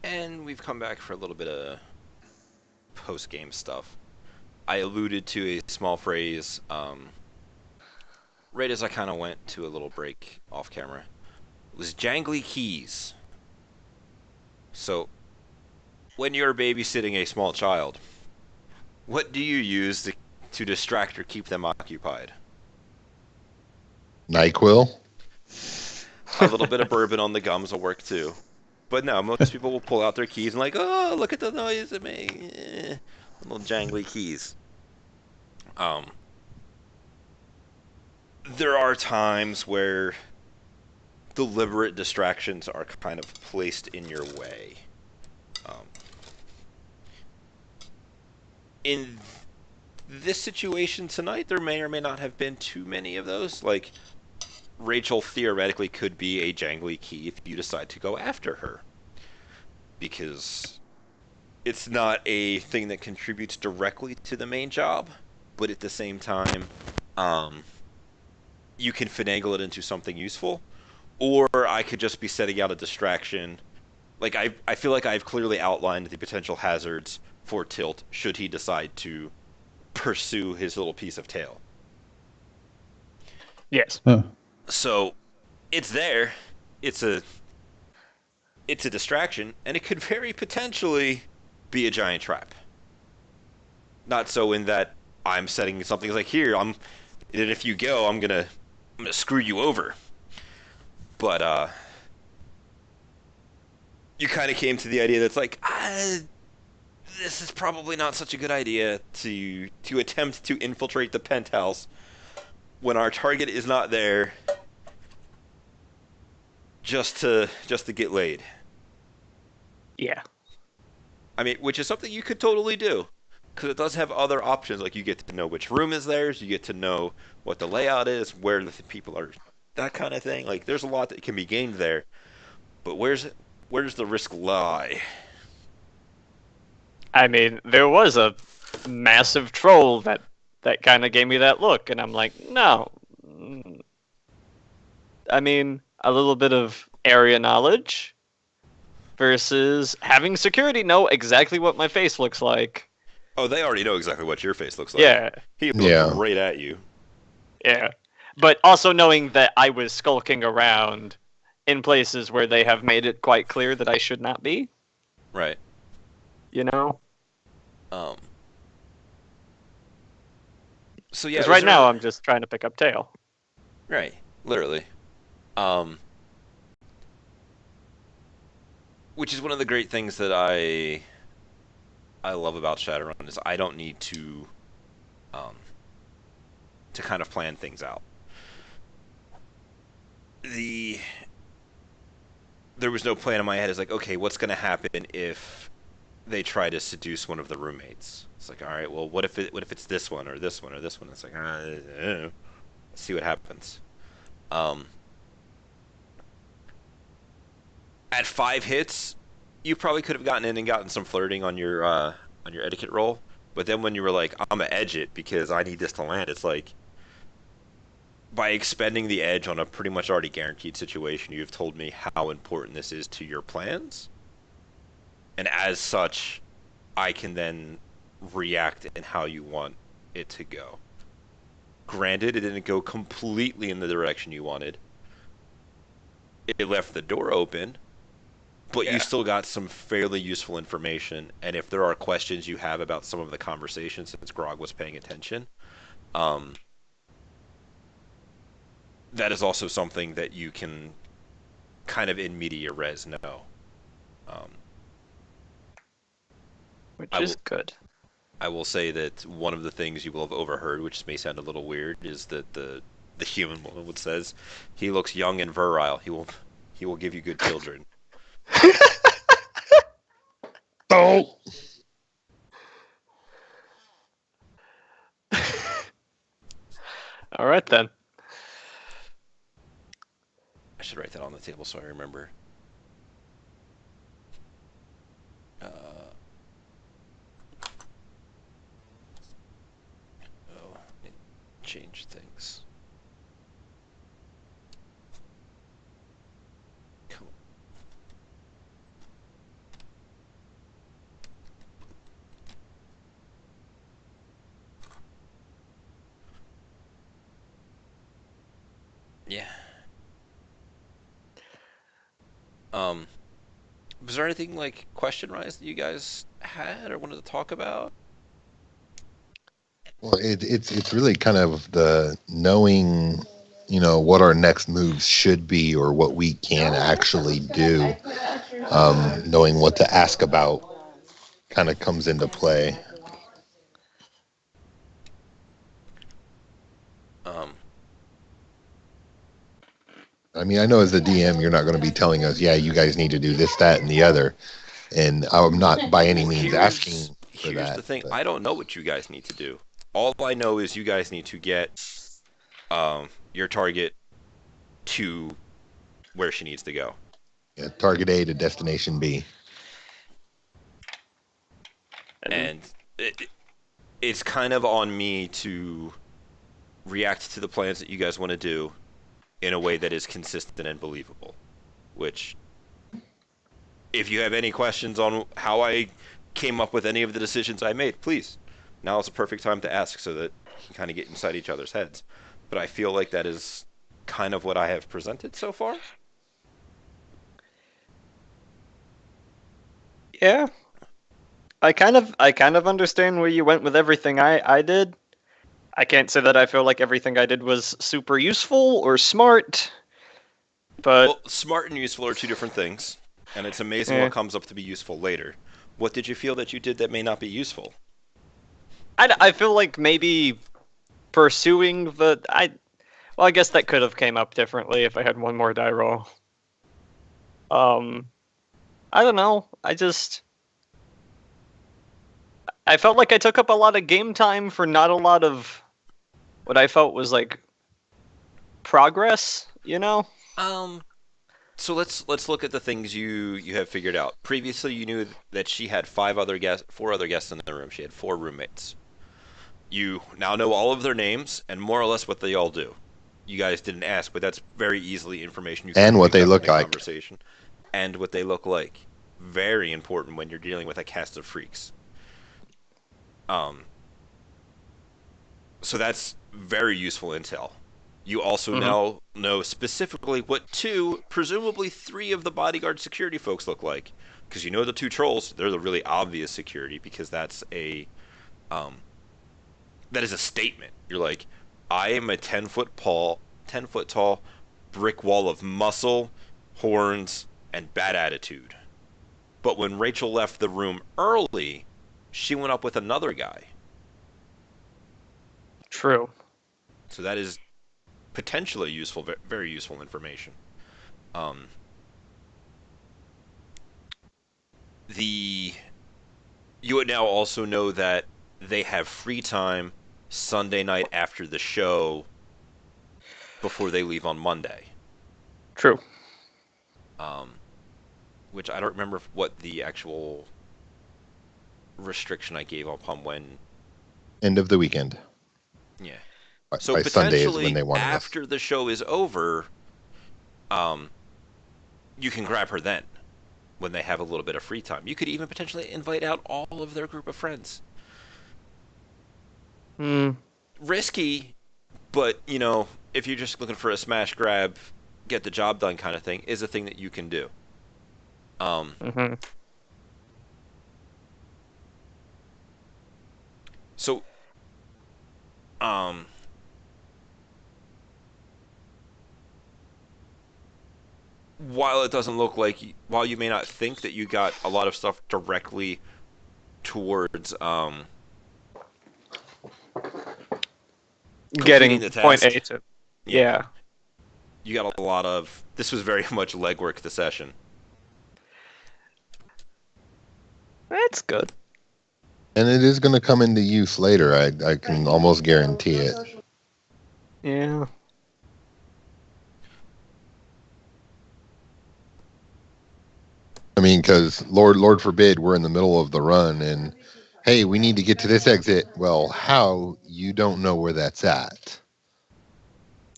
And we've come back for a little bit of post-game stuff. I alluded to a small phrase right as I kind of went to a little break off camera. It was jangly keys. So, when you're babysitting a small child, what do you use to distract or keep them occupied? NyQuil. A little bit of bourbon on the gums will work too. But no, most people will pull out their keys and like, oh, look at the noise it made. Little jangly keys. Um, there are times where deliberate distractions are kind of placed in your way. Um, in this situation tonight, there may or may not have been too many of those. Like, Rachel theoretically could be a jangly key if you decide to go after her. Because it's not a thing that contributes directly to the main job, but at the same time, um, you can finagle it into something useful. Or I could just be setting out a distraction. Like, I feel like I've clearly outlined the potential hazards for Tilt should he decide to pursue his little piece of tail. Yes. Huh. So it's there. It's a it's a distraction, and it could very potentially be a giant trap. Not so in that I'm setting something like here. And if you go, I'm gonna screw you over. But you kind of came to the idea that's like, this is probably not such a good idea to attempt to infiltrate the penthouse when our target is not there, just to get laid. Yeah. I mean, which is something you could totally do, because it does have other options. Like, you get to know which room is theirs, you get to know what the layout is, where the people are, that kind of thing. Like, there's a lot that can be gained there. But where's the risk lie? I mean, there was a massive troll that kind of gave me that look, and I'm like, no. I mean, a little bit of area knowledge versus having security know exactly what my face looks like. Oh, they already know exactly what your face looks like. Yeah, He looked Yeah. right at you. yeah. But also knowing that I was skulking around in places where they have made it quite clear that I should not be, Right. you know? Um. So yeah, Because is right now there I'm just trying to pick up tail. right, literally. Um. Which is one of the great things that I love about Shadowrun is I don't need um to kind of plan things out. The There was no plan in my head. It's like, okay, what's going to happen if they try to seduce one of the roommates? It's like, all right, well, what if it's this one or this one or this one? It's like, let's see what happens. Um, at 5 hits, you probably could have gotten in and gotten some flirting on your etiquette roll. But then when you were like, I'm gonna edge it because I need this to land, it's like by expending the edge on a pretty much already guaranteed situation, you've told me how important this is to your plans, and as such, I can then react in how you want it to go. Granted, it didn't go completely in the direction you wanted. It left the door open, but you Yeah. still got some fairly useful information. And if there are questions you have about some of the conversations, since Grog was paying attention, um, that is also something that you can kind of in media res know. Um, Which I is will good. I will say that one of the things you will have overheard, which may sound a little weird, is that the human woman would says he looks young and virile. He will give you good children. Oh, All right then. I should write that on the table so I remember. Uh, oh, it changed things. Come Was there anything like question-wise that you guys had or wanted to talk about? Well, it's really kind of the knowing, what our next moves should be or what we can actually do. Knowing what to ask about kind of comes into play. Um, I mean, I know as the DM, you're not going to be telling us, yeah, you guys need to do this, that, and the other. And I'm not by any means asking for here's that. the thing. But I don't know what you guys need to do. All I know is you guys need to get your target to where she needs to go. yeah, target A to destination B. And it's kind of on me to react to the plans that you guys want to do in a way that is consistent and believable. Which, if you have any questions on how I came up with any of the decisions I made, please. Now is a perfect time to ask so that we can kind of get inside each other's heads. But I feel like that is kind of what I have presented so far. Yeah. I kind of understand where you went with everything I did. I can't say that I feel like everything I did was super useful or smart, but Well, smart and useful are two different things, and it's amazing what comes up to be useful later. What did you feel that you did that may not be useful? I feel like maybe pursuing the well, I guess that could have came up differently if I had one more die roll. I don't know. I felt like I took up a lot of game time for not a lot of what I felt was like progress, you know? So let's look at the things you have figured out. Previously, you knew that she had four other guests in the room. She had 4 roommates. You now know all of their names and more or less what they all do. You guys didn't ask, but that's very easily information you can And what pick they up look in a like. conversation. And what they look like. Very important when you're dealing with a cast of freaks. So that's very useful intel. You also now know specifically what 2, presumably 3 of the bodyguard security folks look like. Because you know the 2 trolls, they're the really obvious security because that is a statement. You're like, I am a 10-foot tall brick wall of muscle, horns, and bad attitude. But when Rachel left the room early, she went up with another guy. True. So that is potentially useful, very useful information. You would now also know that they have free time Sunday night after the show before they leave on Monday. True. Which I don't remember what the actual restriction I gave upon when. End of the weekend. Yeah. By So Sunday is when potentially they wanted us. after the show is over, you can grab her then when they have a little bit of free time. You could even potentially invite out all of their group of friends. Risky, but if you're just looking for a smash grab, get the job done kind of thing, is a thing that you can do. So, while it doesn't look like, while you may not think that you got a lot of stuff directly towards Getting the point task. A to yeah. You got a lot of. This was very much legwork the session. That's good. And it is going to come into use later. I can almost guarantee it. Yeah. I mean, because Lord forbid we're in the middle of the run and, hey, we need to get to this exit. Well, how? You don't know where that's at.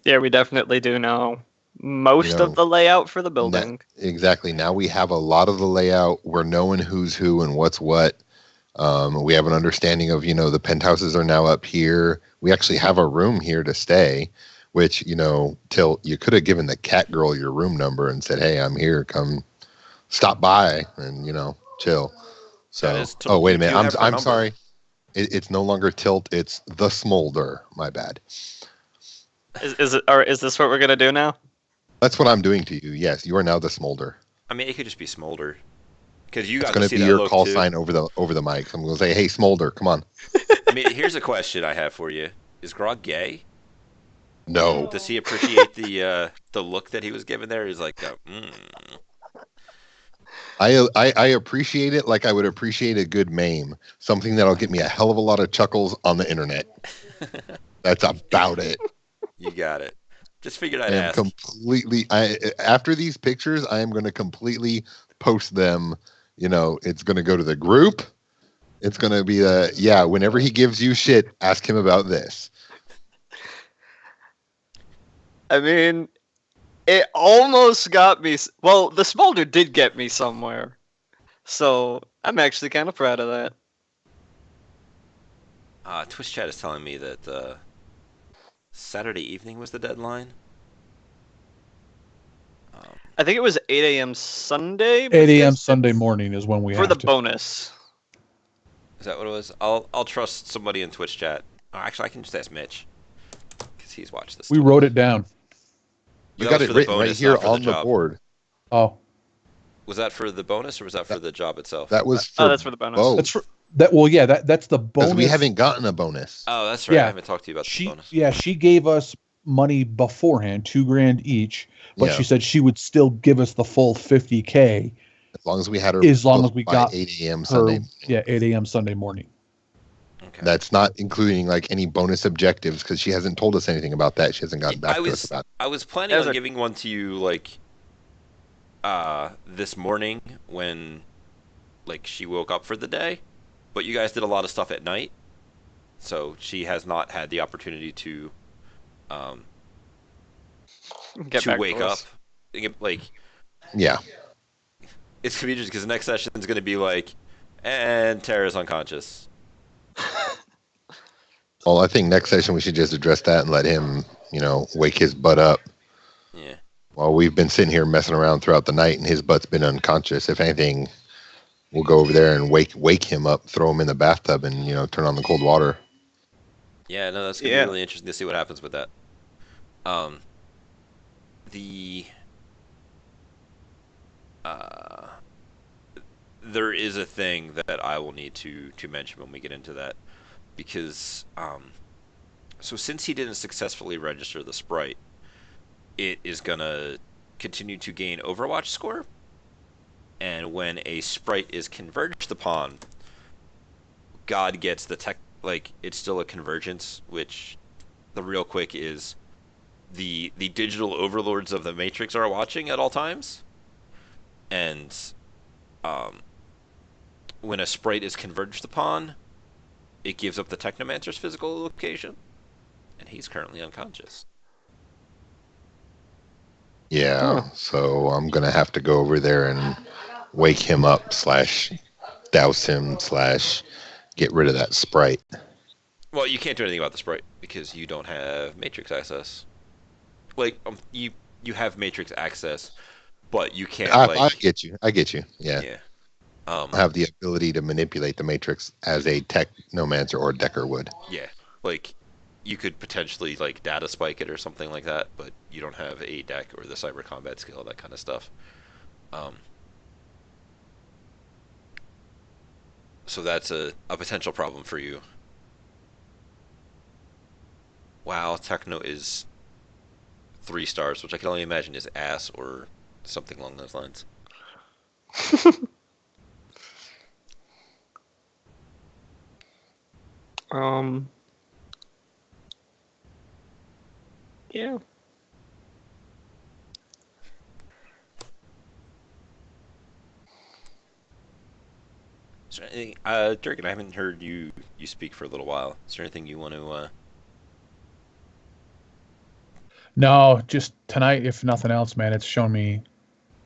Yeah, we definitely do know most of the layout for the building. Exactly. Now we have a lot of the layout. We're knowing who's who and what's what. We have an understanding of, the penthouses are now up here. We actually have a room here to stay, which, till you could have given the cat girl your room number and said, hey, I'm here. Come stop by and chill. That So, is oh wait a you minute, do have her I'm number. sorry. It's no longer Tilt. It's the Smolder. My bad. Is this what we're gonna do now? That's what I'm doing to you. Yes, you are now the Smolder. I mean, it could just be Smolder. Because you It's got to going to see be that your look call too. sign over the mic. I'm going to say, "Hey, Smolder, come on." I mean, here's a question I have for you: is Grog gay? No, Does he appreciate the look that he was given there? He's like, I appreciate it like I would appreciate a good meme, something that'll get me a hell of a lot of chuckles on the internet. That's about it. You got it. Just figured I'd I am ask. completely. After these pictures, I am going to completely post them. It's going to go to the group. It's going to be whenever he gives you shit, ask him about this. I mean, it almost got me. Well, the smolder did get me somewhere, so I'm actually kind of proud of that. Twitch chat is telling me that Saturday evening was the deadline. I think it was 8 a.m. Sunday. 8 a.m. Sunday morning is when we for have the to. bonus. Is that what it was? I'll trust somebody in Twitch chat. Actually, I can just ask Mitch because he's watched this. We stuff. wrote it down. You That got was it for the written right bonus, here not for the on the job. board. Oh, Was that for the bonus or was that for the job itself? That was for that's for the bonus. both. that's for that. Well, yeah, that's the bonus. Because we haven't gotten a bonus. Oh, that's right. Yeah. I haven't talked to you about the bonus. Yeah, she gave us money beforehand, $2,000 each, but Yeah. she said she would still give us the full $50K As long as we had her. as long as we by got 8 a.m. her. Sunday. Yeah, 8 a.m. Sunday morning. Okay. That's not including like any bonus objectives because she hasn't told us anything about that. She hasn't gotten back to us about it. I was planning on giving one to you like this morning when like she woke up for the day, but you guys did a lot of stuff at night, so she has not had the opportunity to Get back wake to up. us. Like Yeah. it's gonna be just because the next session is gonna be like, and Tara's unconscious. Well, I think next session we should just address that and let him, wake his butt up. Yeah. While we've been sitting here messing around throughout the night and his butt's been unconscious. If anything, we'll go over there and wake him up, throw him in the bathtub, and turn on the cold water. Yeah, no, that's gonna be really interesting to see what happens with that. There is a thing that I will need to mention when we get into that, because so since he didn't successfully register the sprite, it is gonna continue to gain Overwatch score, and when a sprite is converged upon, God gets the tech. Like, it's still a convergence, which the real quick is the digital overlords of the Matrix are watching at all times, and when a sprite is converged upon, it gives up the Technomancer's physical location, and he's currently unconscious. Yeah, so I'm going to have to go over there and wake him up / douse him / get rid of that sprite. Well, you can't do anything about the sprite because you don't have Matrix access. Like, you have Matrix access, but you can't. I get you. Yeah. Yeah. I have the ability to manipulate the Matrix as a Technomancer or Decker would. Yeah. Like, you could potentially like data spike it or something like that, but you don't have a deck or the cyber combat skill, that kind of stuff. So that's a potential problem for you. Wow, Techno is 3 stars, which I can only imagine is ass or something along those lines. Yeah. Is there anything, Durgan, I haven't heard you speak for a little while. Is there anything you want to? No, just tonight, if nothing else, man, it's shown me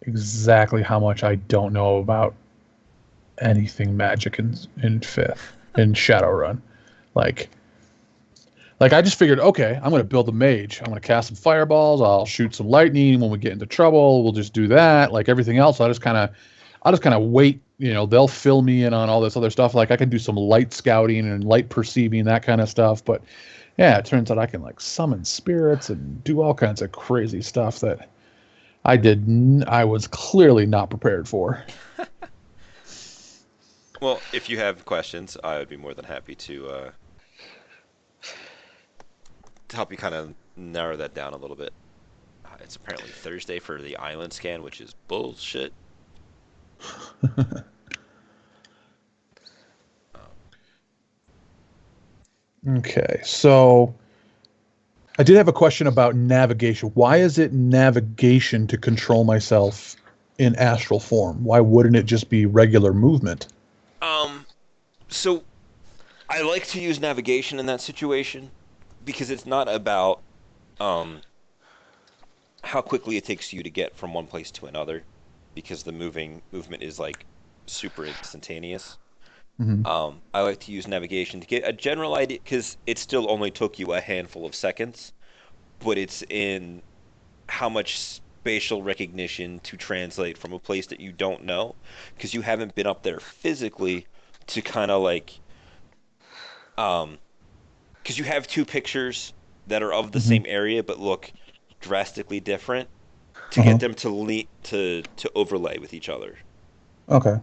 exactly how much I don't know about anything magic in 5th in Shadowrun. Like I just figured, okay, I'm going to build a mage. I'm going to cast some fireballs. I'll shoot some lightning when we get into trouble. We'll just do that. Like everything else, I just kind of I'll just kind of wait. They'll fill me in on all this other stuff. Like I can do some light scouting and light perceiving, that kind of stuff. But yeah, it turns out I can like summon spirits and do all kinds of crazy stuff that I was clearly not prepared for. Well, if you have questions, I would be more than happy to help you kind of narrow that down a little bit. It's apparently Thursday for the island scan, which is bullshit. Okay, so I did have a question about navigation. Why is it navigation to control myself in astral form? Why wouldn't it just be regular movement? So I like to use navigation in that situation because it's not about how quickly it takes you to get from one place to another, because the movement is like super instantaneous. Mm-hmm. I like to use navigation to get a general idea, because it still only took you a handful of seconds, but it's in how much spatial recognition to translate from a place that you don't know, because you haven't been up there physically to kind of like, because you have two pictures that are of the Mm-hmm. same area but look drastically different, to Uh-huh. get them to overlay with each other. Okay.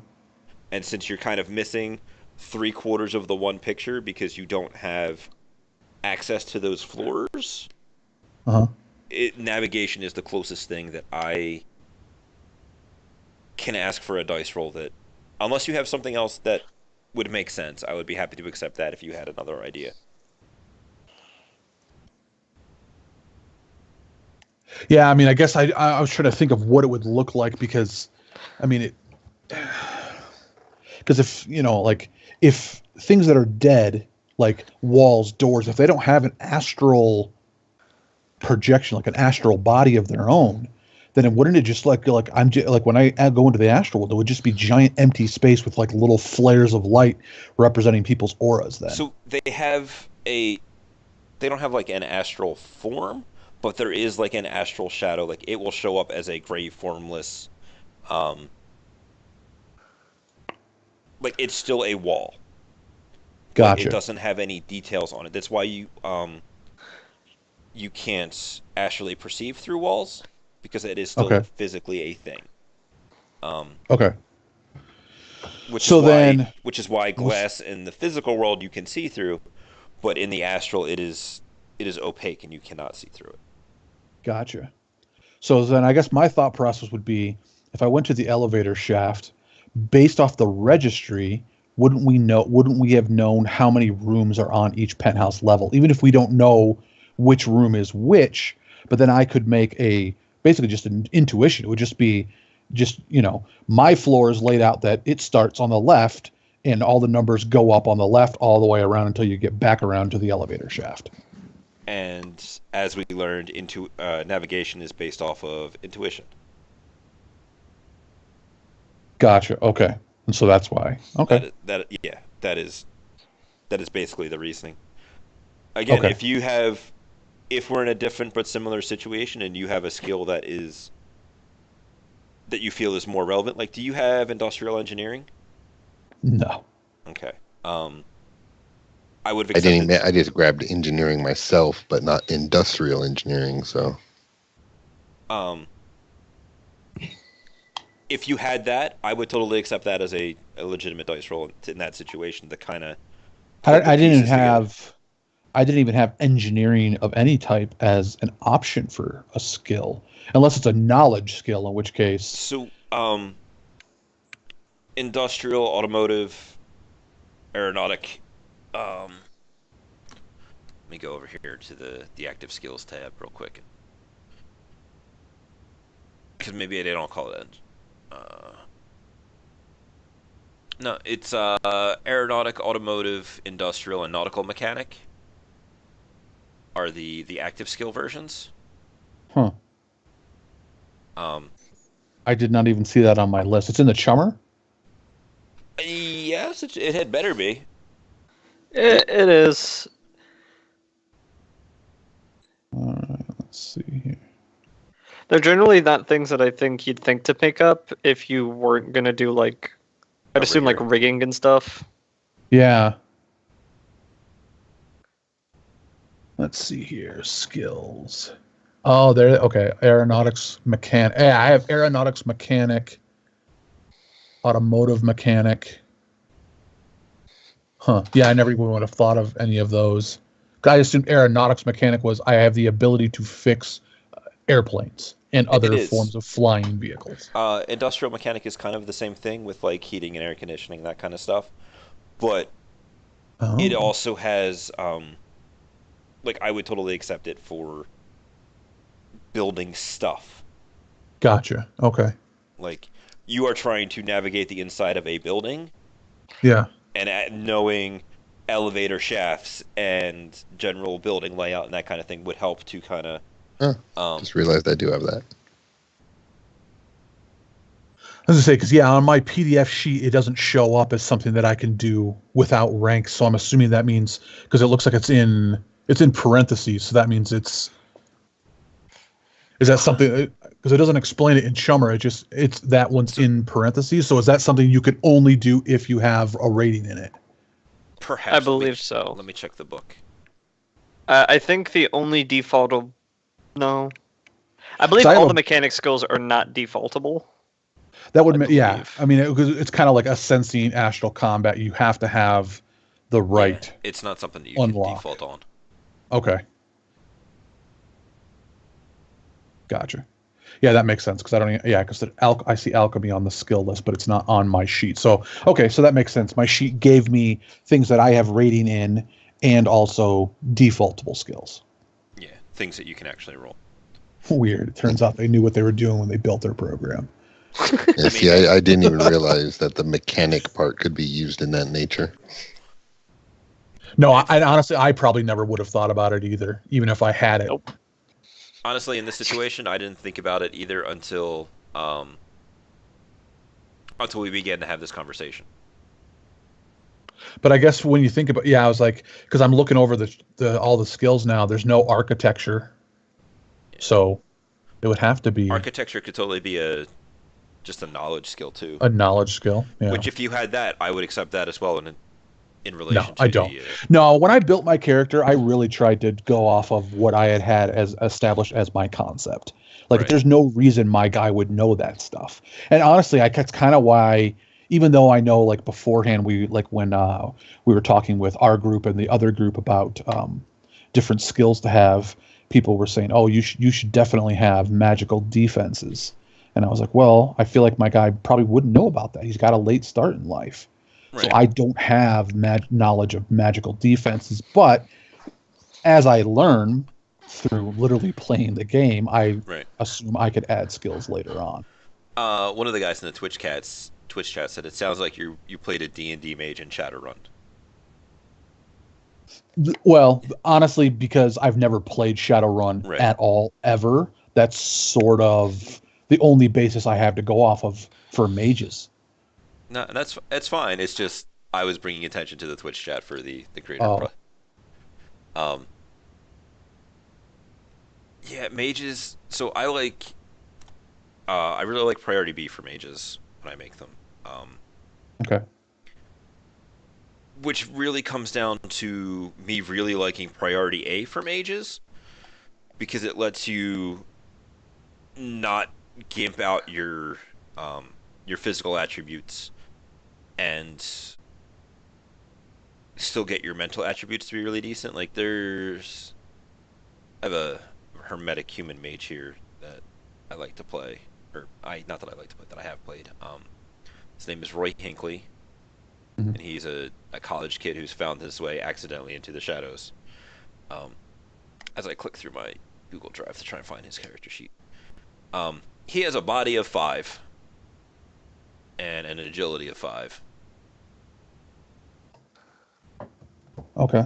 And since you're kind of missing three-quarters of the one picture because you don't have access to those floors, Uh-huh. navigation is the closest thing that I can ask for a dice roll that, unless you have something else that would make sense, I would be happy to accept that if you had another idea. Yeah, I mean, I guess I was trying to think of what it would look like, because, I mean, because if things that are dead, like walls, doors, if they don't have an astral projection, like an astral body of their own, then it wouldn't it just like like when I go into the astral world, it would just be giant empty space with like little flares of light representing people's auras. Then. So they don't have like an astral form, but there is like an astral shadow. Like it will show up as a gray formless, um, like it's still a wall, but it Gotcha. doesn't have any details on it. That's why you can't astrally perceive through walls, because it is still Okay. physically a thing. Um, Okay. which is So why then, glass in the physical world you can see through, but in the astral it is opaque and you cannot see through it. gotcha. So then I guess my thought process would be, if I went to the elevator shaft, based off the registry, wouldn't we have known how many rooms are on each penthouse level, even if we don't know which room is which? But then I could make basically just an intuition. It would just be my floor is laid out that it starts on the left and all the numbers go up on the left all the way around until you get back around to the elevator shaft. And as we learned, navigation is based off of intuition. Gotcha. Okay. And so that's why. Okay. That is basically the reasoning. Again, Okay. if we're in a different but similar situation and you have a skill that you feel is more relevant, like, do you have industrial engineering? No. Okay. I would have accepted. I just grabbed engineering myself, but not industrial engineering. So Um, if you had that, I would totally accept that as a legitimate dice roll in that situation to kind of put the I didn't pieces together. have I didn't even have engineering of any type as an option for a skill, unless it's a knowledge skill, in which case. So, industrial, automotive, aeronautic. Let me go over here to the active skills tab real quick, because maybe they don't call it. No, it's aeronautic, automotive, industrial, and nautical mechanic are the active skill versions. Huh. Um, I did not even see that on my list. It's in the chummer? yes, it had better be. It is. Let's see here. They're generally not things that I think you'd think to pick up if you weren't gonna do like, I'd A assume like rigger. rigging and stuff. Yeah. Let's see here. Skills. Oh, there. Okay. Aeronautics mechanic. Yeah, I have aeronautics mechanic, automotive mechanic. Huh. Yeah, I never even would have thought of any of those. I assumed aeronautics mechanic was I have the ability to fix airplanes and It other is. forms of flying vehicles. Industrial mechanic is kind of the same thing with like heating and air conditioning, that kind of stuff. But it Oh, also has, like, I would totally accept it for building stuff. gotcha. Okay. Like, you are trying to navigate the inside of a building, Yeah. and knowing elevator shafts and general building layout and that kind of thing would help to kind of, Just realized I do have that. I was gonna say because yeah, on my PDF sheet it doesn't show up as something that I can do without ranks. So I'm assuming that means because it looks like it's in parentheses. So that means is that something because it doesn't explain it in Chummer. It's that one's in parentheses. So is that something you can only do if you have a rating in it? perhaps. I believe so. Let me check the book. I think the only default. No. I believe 'Cause I have all a- the mechanic skills are not defaultable. That would I yeah. believe. I mean, it's kind of like a sensing astral combat. You have to have the right. Yeah, it's not something that you Unlock. can default on. Okay. Gotcha. Yeah, that makes sense because I don't. Yeah, because I see alchemy on the skill list, but it's not on my sheet. So okay, so that makes sense. My sheet gave me things that I have rating in, and also defaultable skills. Yeah, things that you can actually roll. Weird. It turns out they knew what they were doing when they built their program. Yeah, see, I didn't even realize that the mechanic part could be used in that nature. No, I honestly, I probably never would have thought about it either, even if I had it. Nope. Honestly, in this situation, I didn't think about it either until we began to have this conversation. But I guess when you think about, yeah, I was like, because I'm looking over the all the skills now. There's no architecture, so it would have to be Architecture could totally be just a knowledge skill too. a knowledge skill. Yeah. Which, if you had that, I would accept that as well. In relation No, to I don't. the, No, when I built my character, I really tried to go off of what I had as established as my concept. Like, Right. there's no reason my guy would know that stuff. And honestly, that's kind of why, even though I know, like beforehand, when we were talking with our group and the other group about different skills to have, people were saying, "Oh, you should definitely have magical defenses." And I was like, "Well, I feel like my guy probably wouldn't know about that. He's got a late start in life." So Right. I don't have knowledge of magical defenses, but as I learn through literally playing the game, I Right. assume I could add skills later on. One of the guys in the Twitch chat said it sounds like you played a D&D mage in Shadowrun. Well, honestly, because I've never played Shadowrun Right. at all, ever, that's sort of the only basis I have to go off of for mages. No, that's fine. It's just I was bringing attention to the Twitch chat for the greater. Oh. Yeah, mages. So I really like priority B for mages when I make them. Okay. Which really comes down to me really liking priority A for mages, because it lets you not gimp out your physical attributes and still get your mental attributes to be really decent. Like I have a hermetic human mage here that I like to play, not that I like to play, that I have played. His name is Roy Hinckley, Mhm. and he's a college kid who's found his way accidentally into the shadows. As I click through my Google Drive to try and find his character sheet, he has a body of 5 and an agility of 5. Okay.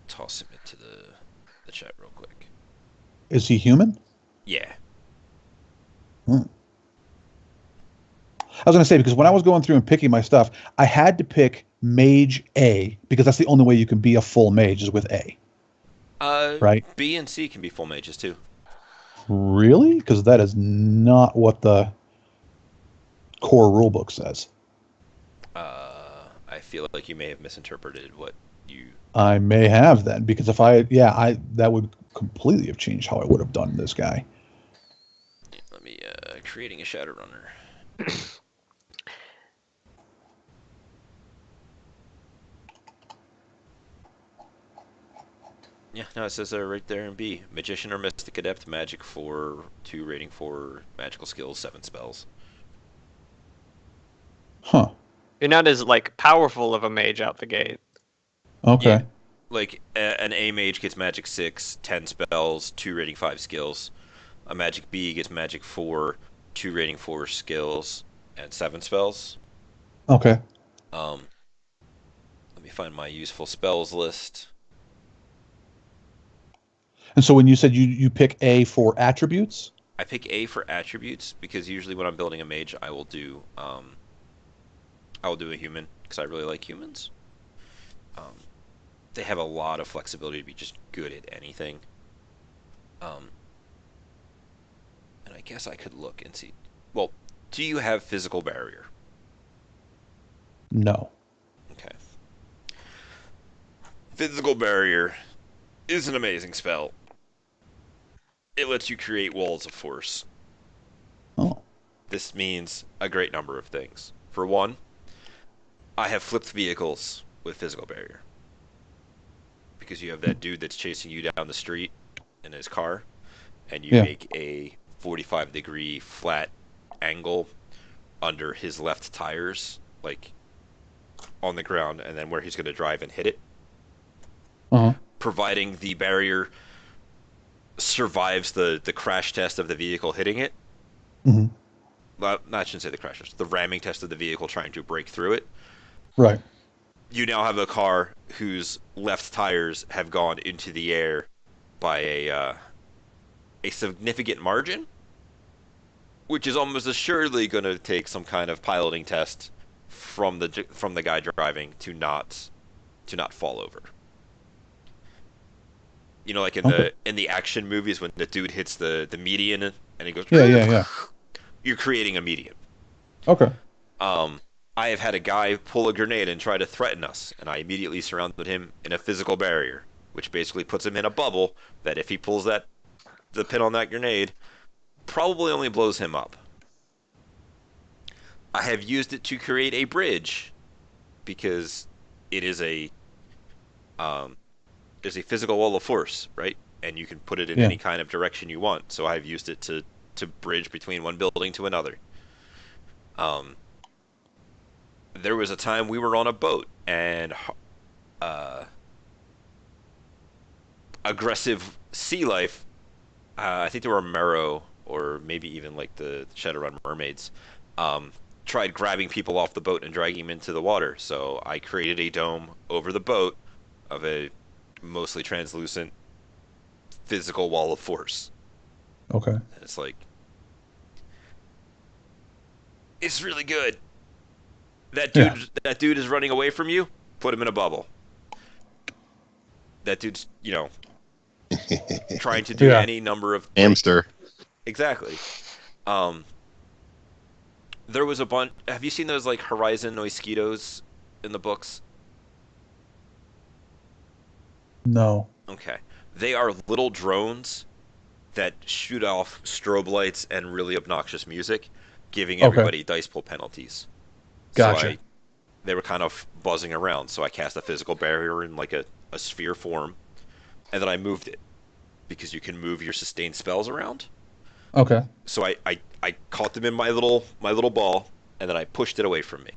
Toss him into the chat real quick. Is he human? Yeah. I was going to say, because when I was going through and picking my stuff, I had to pick Mage A, because that's the only way you can be a full mage is with A. Right. B and C can be full mages too. Really? Because that is not what the core rulebook says. I feel like you may have misinterpreted what you. I may have then, because if that would completely have changed how I would have done this guy. Let me creating a Shadowrunner. Yeah, no, it says right there in B. Magician or Mystic Adept, Magic 4, 2 rating 4, magical skills, 7 spells. Huh. You're not as like powerful of a mage out the gate. Okay. Yeah. Like, an A mage gets magic 6, 10 spells, 2 rating 5 skills. A magic B gets magic 4, 2 rating 4 skills, and 7 spells. Okay. Let me find my useful spells list. And so when you said you pick A for attributes? I pick A for attributes because usually when I'm building a mage, I will do a human because I really like humans. They have a lot of flexibility to be just good at anything. And I guess I could look and see. Well, do you have physical barrier? No. Okay. Physical barrier is an amazing spell. It lets you create walls of force. Oh. This means a great number of things. For one, I have flipped vehicles with physical barrier. Because you have that dude that's chasing you down the street in his car, and you Yeah. make a 45-degree flat angle under his left tires, like on the ground, and then where he's going to drive and hit it. Uh-huh. Providing the barrier survives the crash test of the vehicle hitting it. Mm-hmm. Well, I shouldn't say the crash test, the ramming test of the vehicle trying to break through it. Right. You now have a car whose left tires have gone into the air by a significant margin, which is almost assuredly going to take some kind of piloting test from the guy driving to not fall over. You know, like Okay. in the action movies when the dude hits the median and he goes, Yeah. you're creating a median. Okay. I have had a guy pull a grenade and try to threaten us, and I immediately surrounded him in a physical barrier, which basically puts him in a bubble that if he pulls the pin on that grenade, probably only blows him up. I have used it to create a bridge because it is a physical wall of force, right? And you can put it in Yeah. any kind of direction you want. So I've used it to bridge between one building to another. There was a time we were on a boat and aggressive sea life. I think there were Mero or maybe even like the Shadowrun mermaids. Tried grabbing people off the boat and dragging them into the water. So I created a dome over the boat of a mostly translucent physical wall of force. Okay. And it's like, it's really good. That dude is running away from you. Put him in a bubble. That dude's, trying to do Yeah. any number of Hamster. Exactly. Um, there was a bunch. Have you seen those like Horizon Mosquitoes in the books? No. Okay, they are little drones that shoot off strobe lights and really obnoxious music, giving Okay. everybody dice pool penalties. Gotcha. They were kind of buzzing around, so I cast a physical barrier in like a sphere form, and then I moved it because you can move your sustained spells around. Okay. So I caught them in my little ball, and then I pushed it away from me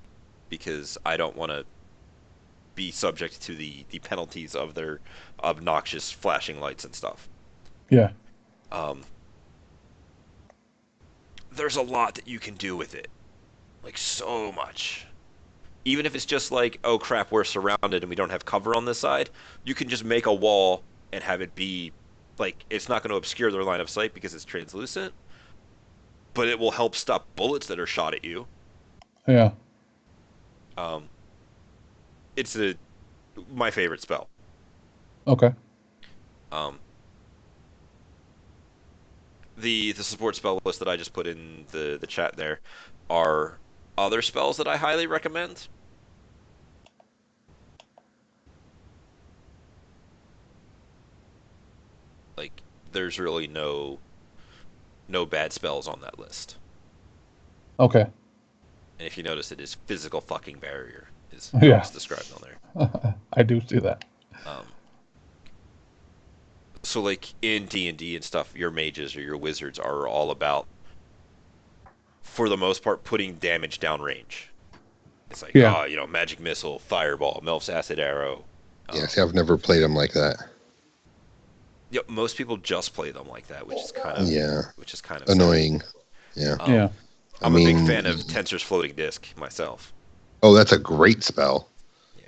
because I don't want to be subject to the penalties of their obnoxious flashing lights and stuff. Yeah. Um, there's a lot that you can do with it, like so much. Even if it's just like, oh crap, we're surrounded and we don't have cover on this side, you can just make a wall and have it be like it's not going to obscure their line of sight because it's translucent, but it will help stop bullets that are shot at you. Yeah. Um, it's my favorite spell. Okay. Um, the support spell list that I just put in the chat there are other spells that I highly recommend. Like, there's really no bad spells on that list. Okay. And if you notice, it is physical fucking barrier is how Yeah. it's described on there. I do see that. So like in D&D and stuff, your mages or your wizards are all about, for the most part, putting damage downrange. It's like, Yeah. magic missile, fireball, Melf's acid arrow. Yeah, see, I've never played them like that. Yeah, most people just play them like that, which is kind of annoying. sad. Yeah. Yeah. I'm a big fan of Tensor's floating disc myself. Oh, that's a great spell. Yeah.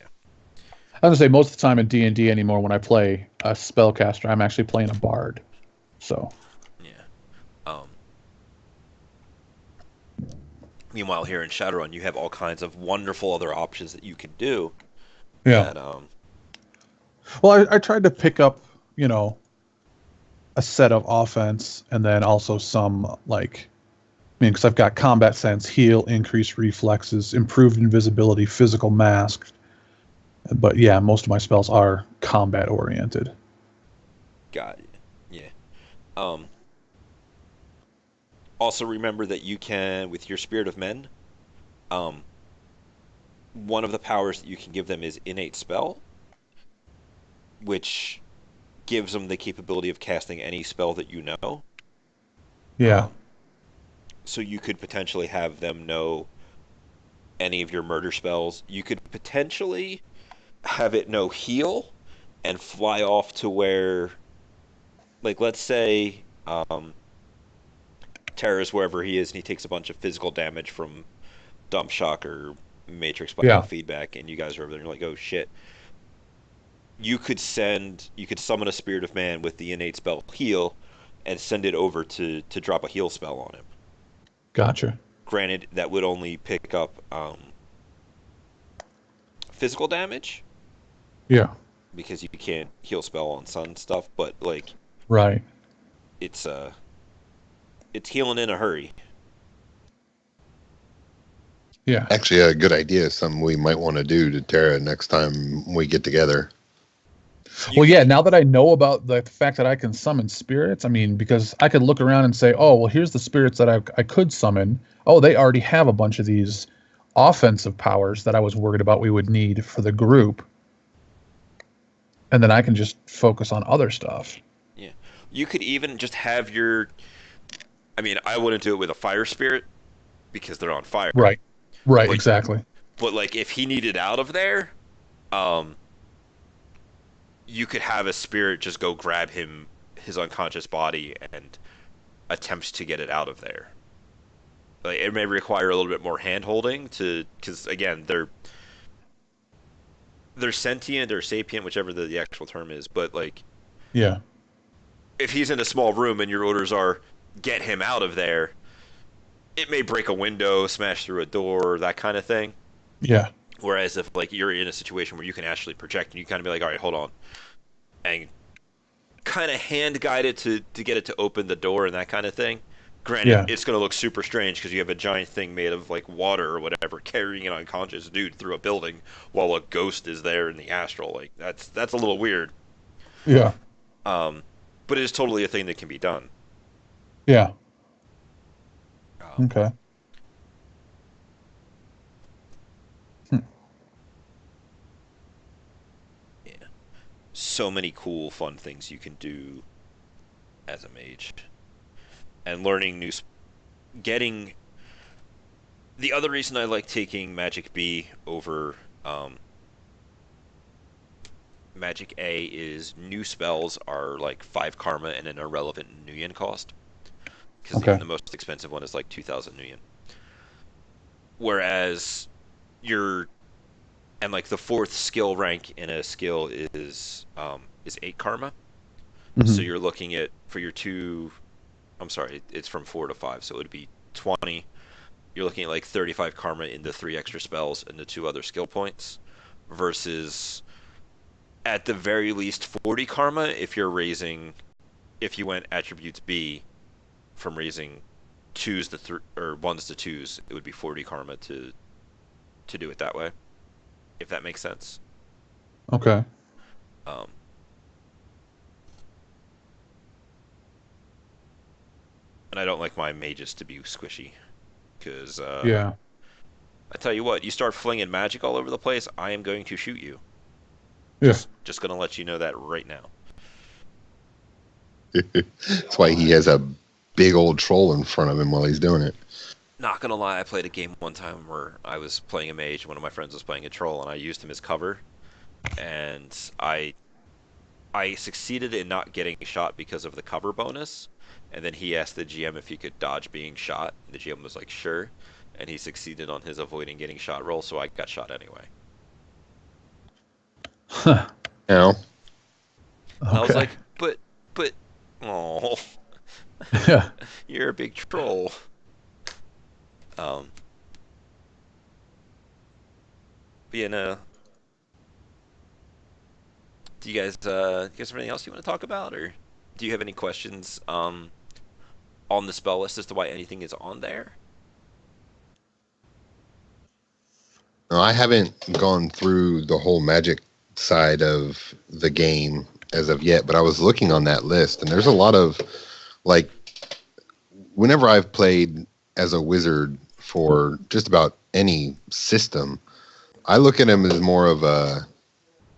I was gonna say most of the time in D&D anymore, when I play a spellcaster, I'm actually playing a bard. So. Yeah. Meanwhile, here in Shadowrun, you have all kinds of wonderful other options that you can do. Yeah. That, Well, I tried to pick up, a set of offense and then also some because I've got combat sense, heal, increased reflexes, improved invisibility, physical mask. But yeah, most of my spells are combat oriented. got it. Yeah. Also remember that you can, with your Spirit of Men, one of the powers that you can give them is innate spell, which gives them the capability of casting any spell that you know. Yeah. So you could potentially have them know any of your murder spells. You could potentially have it know heal and fly off to where, like, let's say Terra's wherever he is and he takes a bunch of physical damage from dump shock or matrix biofeedback, and you guys are over there and you're like, oh shit. You could summon a Spirit of Man with the innate spell heal and send it over to drop a heal spell on him. Gotcha. Granted, that would only pick up physical damage. Yeah. Because you can't heal spell on sun stuff, but like, right. It's healing in a hurry. Yeah. Actually, a good idea. Something we might want to do to Terra next time we get together. Well, yeah, now that I know about the fact that I can summon spirits, because I could look around and say, oh, well, here's the spirits that I could summon. Oh, they already have a bunch of these offensive powers that I was worried about we would need for the group. And then I can just focus on other stuff. Yeah. You could even just have I wouldn't do it with a fire spirit because they're on fire. Right, exactly. But like, if he needed out of there, you could have a spirit just go grab his unconscious body and attempt to get it out of there. Like, it may require a little bit more hand holding because again, they're sentient or sapient, whichever the actual term is, but like, yeah, if he's in a small room and your orders are get him out of there, it may break a window, smash through a door, that kind of thing. Yeah. Whereas if like you're in a situation where you can actually project and you kind of be like, all right, hold on, and kind of hand guide it to get it to open the door and that kind of thing. Granted, it's going to look super strange because you have a giant thing made of like water or whatever carrying an unconscious dude through a building while a ghost is there in the astral. Like, that's a little weird. Yeah. But it is totally a thing that can be done. Yeah. Okay. Yeah. So many cool, fun things you can do as a mage. And learning getting... The other reason I like taking Magic B over Magic A is new spells are like 5 karma and an irrelevant Nuyen cost. Because even the most expensive one is like 2,000 Nuyen. Whereas and like the 4th skill rank in a skill is 8 karma. Mm-hmm. So you're looking at, for your 2... I'm sorry, it's from 4 to 5, so it would be 20. You're looking at like 35 karma in the 3 extra spells and the 2 other skill points, versus at the very least 40 karma if you went attributes B from raising twos to or ones to twos, it would be 40 karma to do it that way, if that makes sense. Okay. Um, and I don't like my mages to be squishy, because Yeah. I tell you what, you start flinging magic all over the place, I am going to shoot you. Yeah. Just gonna let you know that right now. That's why he has a big old troll in front of him while he's doing it. Not gonna lie, I played a game one time where I was playing a mage, and one of my friends was playing a troll, and I used him as cover, and I succeeded in not getting shot because of the cover bonus, and then he asked the GM if he could dodge being shot, and the GM was like, sure, and he succeeded on his avoiding getting shot roll, so I got shot anyway. Huh. You know? And I was Okay. like, but, oh, Yeah. you're a big troll. But yeah, no. Do you guys have anything else you want to talk about, or do you have any questions on the spell list as to why anything is on there? No, I haven't gone through the whole magic side of the game as of yet, but I was looking on that list, and there's a lot of, like, whenever I've played as a wizard for just about any system, I look at him as more of a,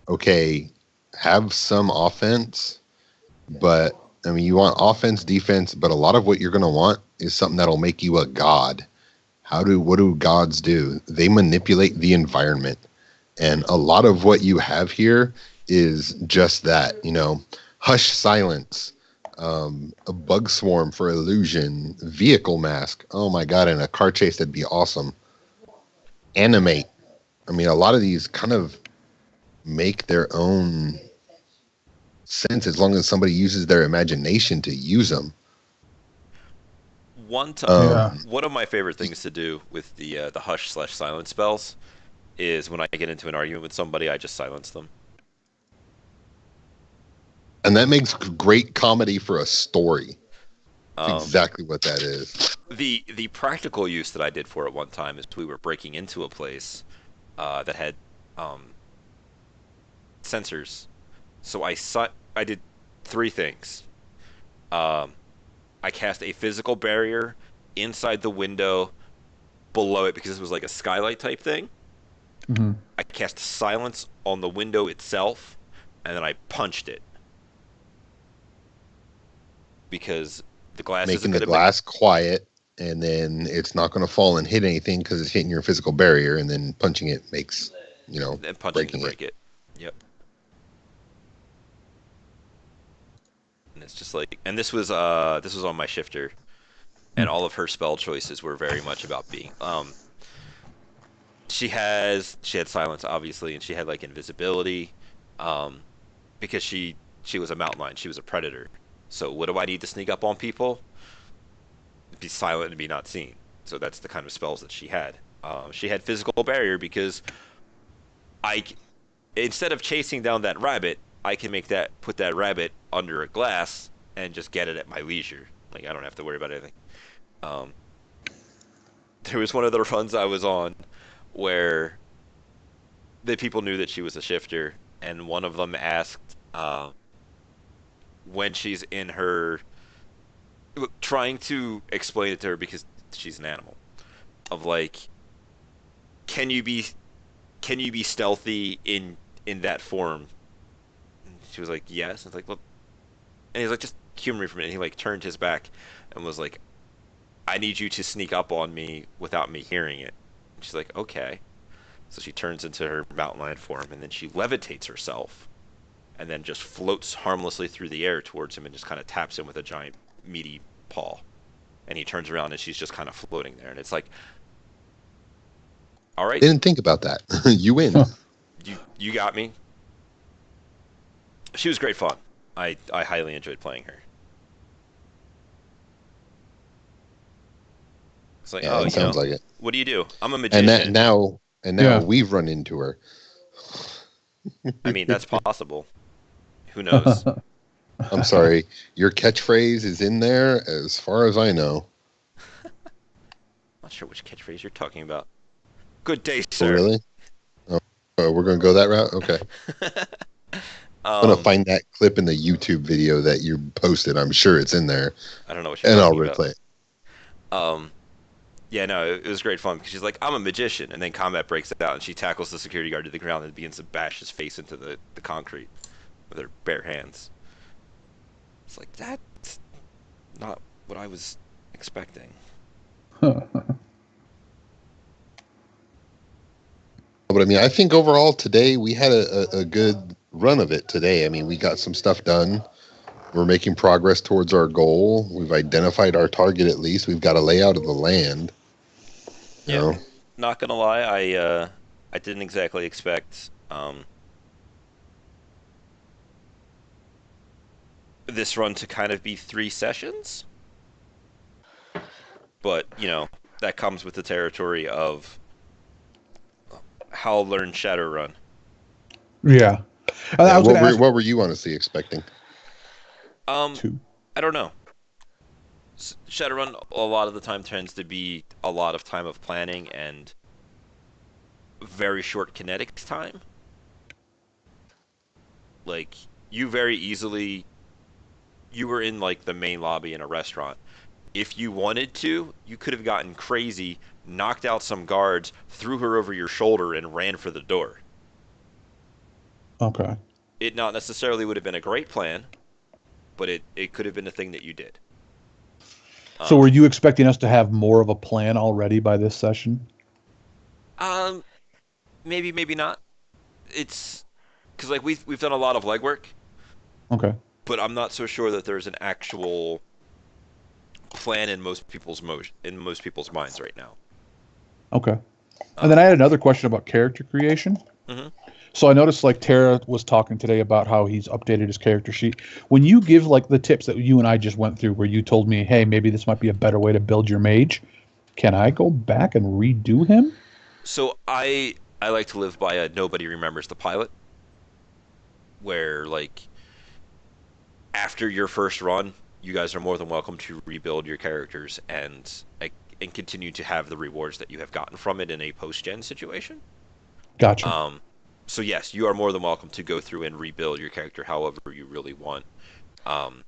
okay, have some offense, but I mean, you want offense, defense, but a lot of what you're going to want is something that'll make you a god. What do gods do? They manipulate the environment. And a lot of what you have here is just that, hush silence, a bug swarm for illusion, vehicle mask. Oh my God. And a car chase, that'd be awesome. Animate. I mean, a lot of these kind of make their own sense as long as somebody uses their imagination to use them. One time, Yeah. one of my favorite things to do with the hush/silence spells is when I get into an argument with somebody, I just silence them. And that makes great comedy for a story. That's Um, exactly what that is. the practical use that I did for it one time is we were breaking into a place that had sensors. So I did three things. I cast a physical barrier inside the window below it because it was like a skylight type thing. Hmm. I cast silence on the window itself, and then I punched it because the glass isn't Making the going to glass quiet, and then it's not going to fall and hit anything because it's hitting your physical barrier, and then punching it makes, and punching to breaking break it. Yep. And it's just like, and this was on my shifter, and all of her spell choices were very much about being she had silence obviously, and she had like invisibility, because she was a mountain lion, she was a predator. So what do I need to sneak up on people? Be silent and be not seen. So that's the kind of spells that she had. She had physical barrier because instead of chasing down that rabbit, I can put that rabbit under a glass and just get it at my leisure. Like, I don't have to worry about anything. There was one of the runs I was on where the people knew that she was a shifter, and one of them asked when she's in her, trying to explain it to her because she's an animal, of like, can you be stealthy in that form? And she was like, yes. And it's like, well, and he's like, just humor me for a minute. And he like turned his back and was like, I need you to sneak up on me without me hearing it. And she's like, okay. So she turns into her mountain lion form, and then she levitates herself, and then just floats harmlessly through the air towards him and just kind of taps him with a giant meaty paw. And he turns around and she's just kind of floating there. And it's like, all right, Didn't think about that. You win. Huh. you got me. She was great fun. I highly enjoyed playing her. It's like, Yeah, oh, it sounds like it. what do you do? I'm a magician. And now Yeah. we've run into her. I mean, that's possible. Who knows? I'm sorry. Your catchphrase is in there as far as I know. Not sure which catchphrase you're talking about. Good day, Oh, sir. really? Oh, we're going to go that route? Okay. I'm going to um, find that clip in the YouTube video that you posted. I'm sure it's in there. I don't know what you're And I'll talking about. replay it. Yeah, no, it was great fun because she's like, I'm a magician, and then combat breaks out, and she tackles the security guard to the ground and begins to bash his face into the concrete with her bare hands. It's like, that's not what I was expecting. But I mean, I think overall today we had a good run of it today. I mean, we got some stuff done. We're making progress towards our goal. We've identified our target at least. We've got a layout of the land. You Yeah, know? not gonna lie, I didn't exactly expect this run to kind of be 3 sessions, but that comes with the territory of how I'll learn Shadowrun. Yeah. I Yeah, was going to ask what were you honestly expecting? two. I don't know. Shadowrun a lot of the time tends to be a lot of time of planning and very short kinetics time. Like you very easily you were in like the main lobby in a restaurant. If you wanted to, you could have gotten crazy, knocked out some guards, threw her over your shoulder and ran for the door. Okay. It not necessarily would have been a great plan, but it could have been a thing that you did. So were Um, you expecting us to have more of a plan already by this session? um, maybe not. It's because like we've done a lot of legwork, Okay. but I'm not so sure that there's an actual plan in most people's minds right now. Okay. And then I Um, had another question about character creation. mhm. So I noticed like Tara was talking today about how he's updated his character sheet. When you give like the tips that you and I just went through, where you told me, hey, maybe this might be a better way to build your mage, can I go back and redo him? So I like to live by a nobody remembers the pilot, where like after your first run, you guys are more than welcome to rebuild your characters and continue to have the rewards that you have gotten from it in a post-gen situation. Gotcha. Um, so yes, you are more than welcome to go through and rebuild your character however you really want. Um,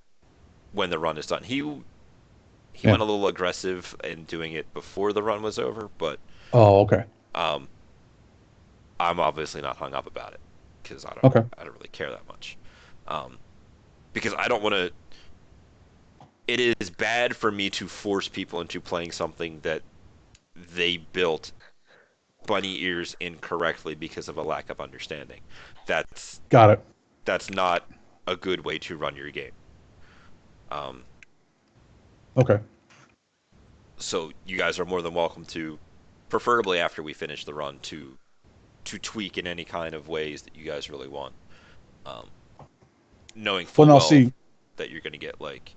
when the run is done, he Yeah. went a little aggressive in doing it before the run was over, but Oh, okay. um, I'm obviously not hung up about it because Okay. I don't really care that much. Um, because I don't want to. It is bad for me to force people into playing something that they built bunny ears incorrectly because of a lack of understanding. That's Got it. that's not a good way to run your game. Um, Okay. so you guys are more than welcome to, preferably after we finish the run, to tweak in any kind of ways that you guys really want. Um, knowing Well, full now well see, that you're going to get like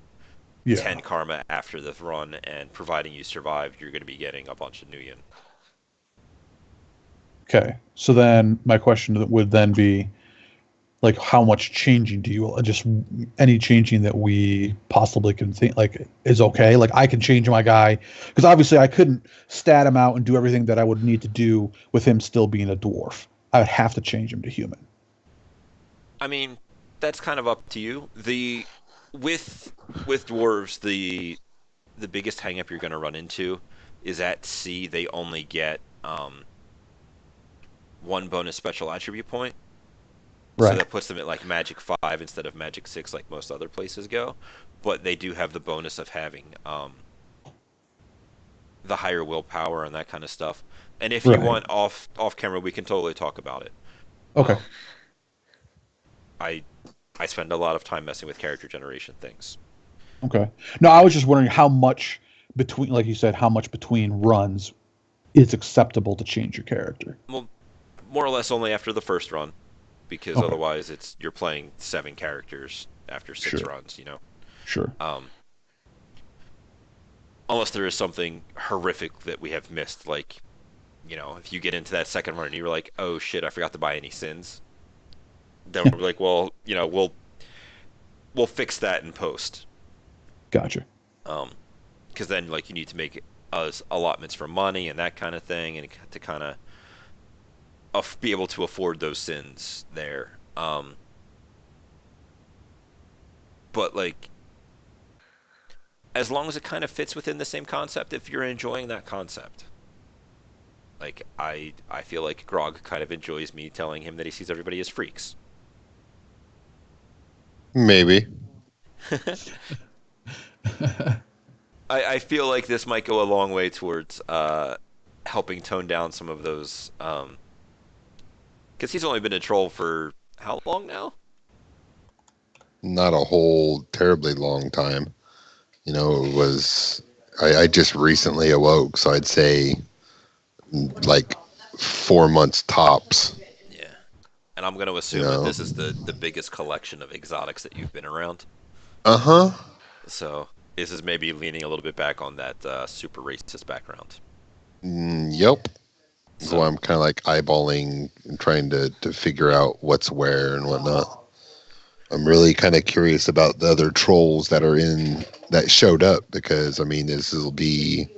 yeah. 10 karma after the run, and providing you survive, you're going to be getting a bunch of new yin. Okay. So then my question would then be, like, how much changing do you just any changing that we possibly can think like is okay? Like I can change my guy because obviously I couldn't stat him out and do everything that I would need to do with him still being a dwarf. I would have to change him to human. I mean, that's kind of up to you. The with with dwarves, the biggest hangup you're going to run into is at sea they only get one bonus special attribute point. So Right. that puts them at like Magic 5 instead of Magic 6 like most other places go. But they do have the bonus of having the higher willpower and that kind of stuff. And if you Right. want off camera, we can totally talk about it. Okay. Um, I I spend a lot of time messing with character generation things. Okay. No, I was just wondering how much between, like you said, how much between runs is acceptable to change your character. Well, more or less only after the first run, because Okay. otherwise you're playing 7 characters after 6 runs. Sure. Um, unless there is something horrific that we have missed, like if you get into that second run and you're like, oh shit, I forgot to buy any sins. Then we're like, well, we'll fix that in post. Gotcha. Because then like you need to make allotments for money and that kind of thing, and to kind of be able to afford those sins there. But like, as long as it kind of fits within the same concept, if you're enjoying that concept. Like, I feel like Grog kind of enjoys me telling him that he sees everybody as freaks. Maybe. I feel like this might go a long way towards helping tone down some of those, because he's only been a troll for how long now? Not a whole terribly long time. You know, it was. I just recently awoke, so I'd say like 4 months tops. Yeah. And I'm going to assume that this is the biggest collection of exotics that you've been around. Uh-huh. So this is maybe leaning a little bit back on that super racist background. Yep. So I'm kind of like eyeballing and trying to figure out what's where and whatnot. I'm really kind of curious about the other trolls that showed up, because I mean, this will be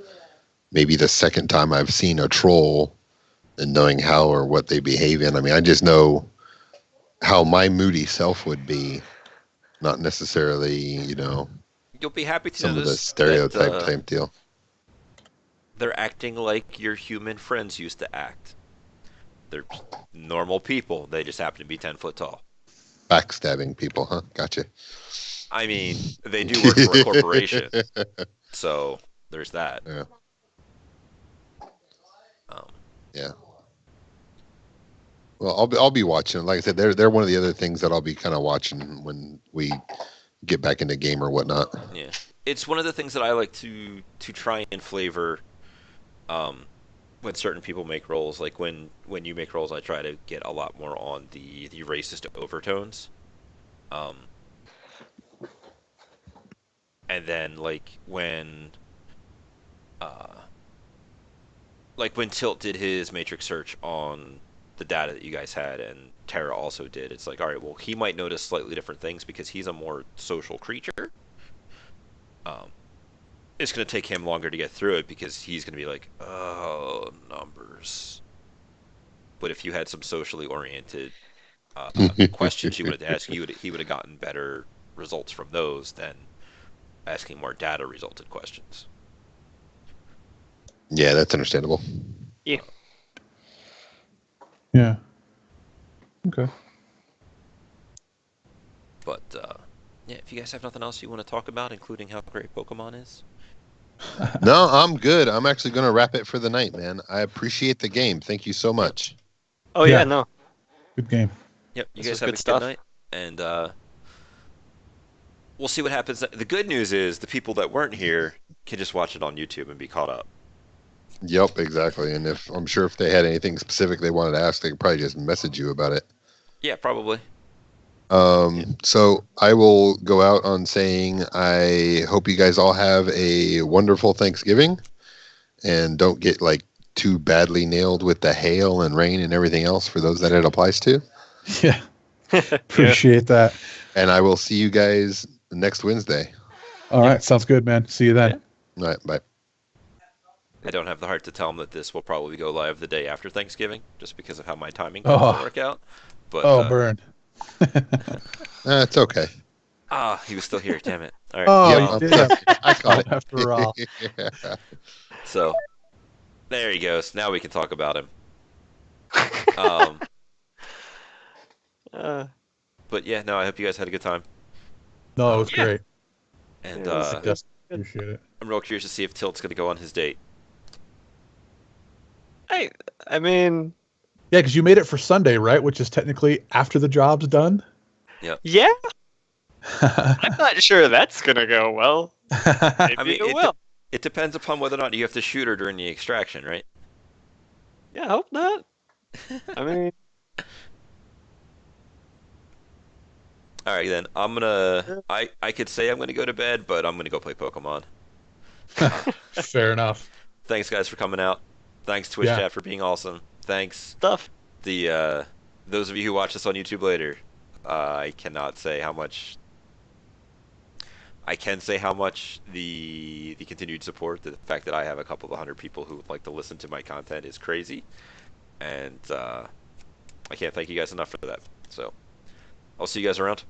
maybe the second time I've seen a troll, and knowing how or what they behave in. I mean, I just know how my moody self would be, not necessarily, You'll be happy to some of the notice stereotype that, type deal. they're acting like your human friends used to act. They're normal people. They just happen to be 10 foot tall. Backstabbing people, huh? Gotcha. I mean, they do work for a corporation, so there's that. Yeah. Yeah. Well, I'll be watching. Like I said, they're one of the other things that I'll be kind of watching when we get back into game or whatnot. Yeah, it's one of the things that I like to try and flavor. When certain people make rolls, like when you make rolls, I try to get a lot more on the racist overtones. And then like when Tilt did his matrix search on the data that you guys had, and Terra also did, it's like, all right, well, he might notice slightly different things because he's a more social creature. It's going to take him longer to get through it because he's going to be like, oh, numbers. But if you had some socially oriented questions you wanted to ask, he would have gotten better results from those than asking more data resulted questions. Yeah, that's understandable. Yeah. Yeah. Okay. But yeah, if you guys have nothing else you want to talk about, including how great Pokemon is. No, I'm good. I'm actually going to wrap it for the night, man. I appreciate the game. Thank you so much. Oh Yeah. yeah, no. Good game. Yep, you This guys was have a good good stuff. night, and we'll see what happens. The good news is the people that weren't here can just watch it on YouTube and be caught up. Yep, exactly. And I'm sure if they had anything specific they wanted to ask, they could probably just message you about it. Yeah, probably. So I will go out on saying I hope you guys all have a wonderful Thanksgiving, and don't get like too badly nailed with the hail and rain and everything else for those that it applies to. Yeah. Appreciate that. And I will see you guys next Wednesday. All right. Sounds good, man. See you then. All right, bye. I don't have the heart to tell them that this will probably go live the day after Thanksgiving, just because of how my timing doesn't work out. But burn. It's okay. he was still here. Damn it! All right. Oh, Yep, you did. I caught it. After all. Yeah. So there he goes. Now we can talk about him. But yeah, no, I hope you guys had a good time. No, it was Yeah. great. And Just appreciate it. I'm real curious to see if Tilt's going to go on his date. I mean, Yeah, because you made it for Sunday, right? Which is technically after the job's done. yeah, I'm not sure that's gonna go well. Maybe I mean, it will. it depends upon whether or not you have to shoot her during the extraction, right? Yeah, I hope not. I mean, All right, then. I could say I'm gonna go to bed, but I'm gonna go play Pokemon. Fair enough. Thanks, guys, for coming out. Thanks, Twitch Yeah. chat, for being awesome. Thanks, stuff. those of you who watch this on YouTube later. I cannot say how much I can say how much the continued support, the fact that I have a couple of hundred people who would like to listen to my content is crazy, and I can't thank you guys enough for that. So I'll see you guys around.